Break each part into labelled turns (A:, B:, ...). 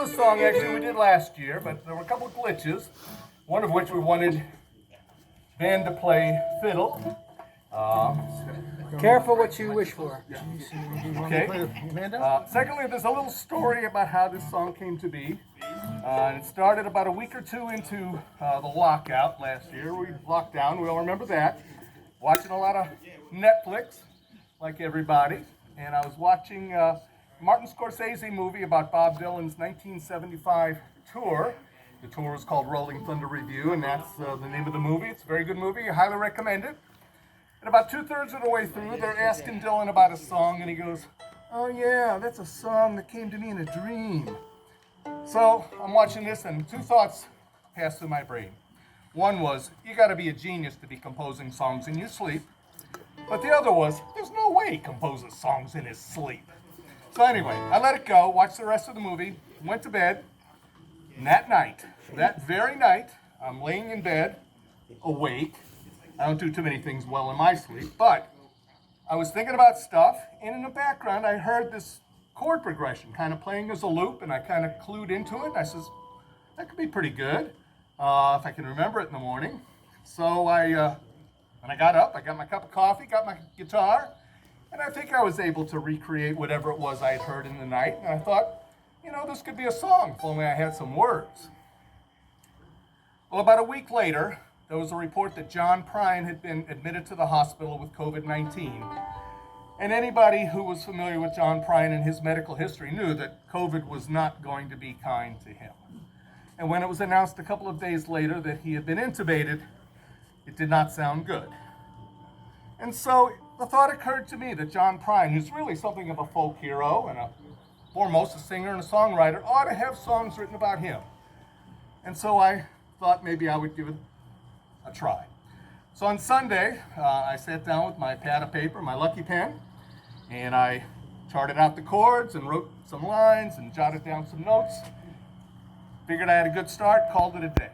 A: a song actually we did last year, but there were a couple of glitches. One of which we wanted band to play fiddle.
B: Careful what you wish for.
A: Okay. Secondly, there's a little story about how this song came to be. And it started about a week or two into the lockout last year. We locked down, we all remember that. Watching a lot of Netflix, like everybody. And I was watching Martin Scorsese movie about Bob Dylan's 1975 tour. The tour was called Rolling Thunder Review, and that's the name of the movie. It's a very good movie. I highly recommend it. And about 2/3 of the way through, they're asking Dylan about a song, and he goes, "Oh yeah, that's a song that came to me in a dream." So I'm watching this, and two thoughts passed through my brain. One was, you got to be a genius to be composing songs in your sleep. But the other was, there's no way he composes songs in his sleep. So anyway, I let it go, watched the rest of the movie, went to bed, and that very night, I'm laying in bed, awake. I don't do too many things well in my sleep, but I was thinking about stuff, and in the background, I heard this chord progression kind of playing as a loop, and I kind of clued into it, and I says, that could be pretty good if I can remember it in the morning. So when I got up, I got my cup of coffee, got my guitar, and I think I was able to recreate whatever it was I had heard in the night, and I thought, this could be a song if only I had some words. Well, about a week later, there was a report that John Prine had been admitted to the hospital with COVID-19. And anybody who was familiar with John Prine and his medical history knew that COVID was not going to be kind to him. And when it was announced a couple of days later that he had been intubated, it did not sound good. And so the thought occurred to me that John Prine, who's really something of a folk hero and foremost a singer and a songwriter, ought to have songs written about him. And so I thought maybe I would give it a try. So on Sunday, I sat down with my pad of paper, my lucky pen, and I charted out the chords and wrote some lines and jotted down some notes. Figured I had a good start, called it a day.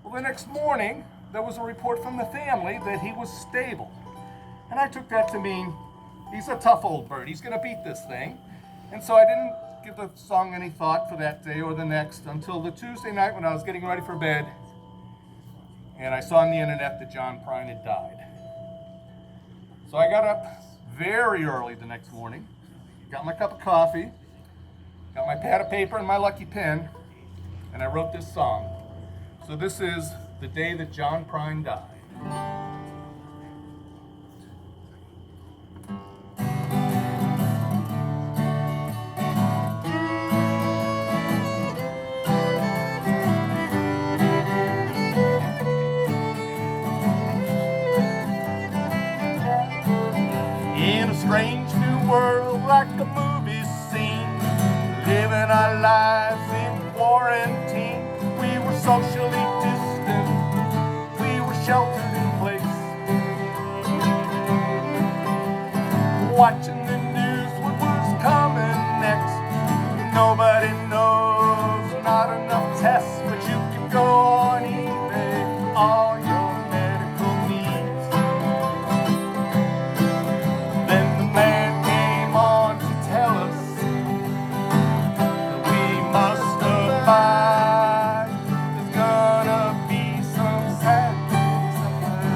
A: Well, the next morning, there was a report from the family that he was stable. And I took that to mean he's a tough old bird. He's going to beat this thing. And so I didn't give the song any thought for that day or the next until the Tuesday night when I was getting ready for bed. And I saw on the internet that John Prine had died. So I got up very early the next morning, got my cup of coffee, got my pad of paper and my lucky pen, and I wrote this song. So this is The Day That John Prine Died. In a strange new world like a movie scene, living our lives in quarantine. We were socially distant, we were sheltered in place, watching the news, what was coming next. Nobody knows, not enough tests, but you can go on eBay, all your medical needs. Then the man came on to tell us that we must abide. There's gonna be some sad days ahead.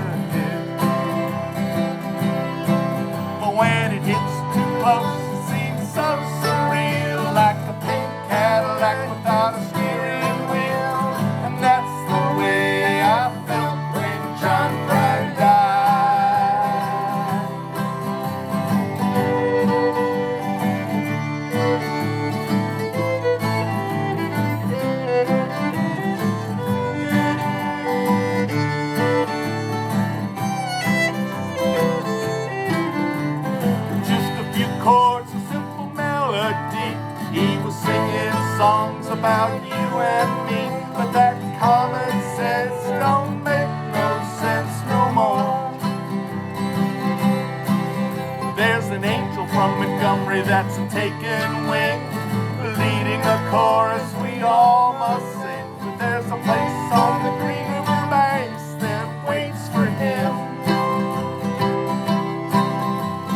A: But when it hits too close, it seems so surreal, like a pink Cadillac without a steering wheel. And that's the way I felt when John Prine died. Just a few chords, a simple melody. He was singing songs about you and me, but that common sense don't make no sense no more. There's an angel from Montgomery that's taken wing, leading a chorus we all must sing. But there's a place on the Green River banks that waits for him.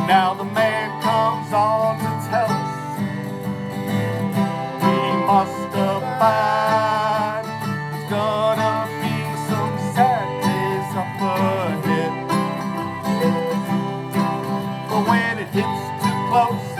A: Now the man comes on to tell us we must abide. There's gonna be some sad days up ahead, but when it hits too close,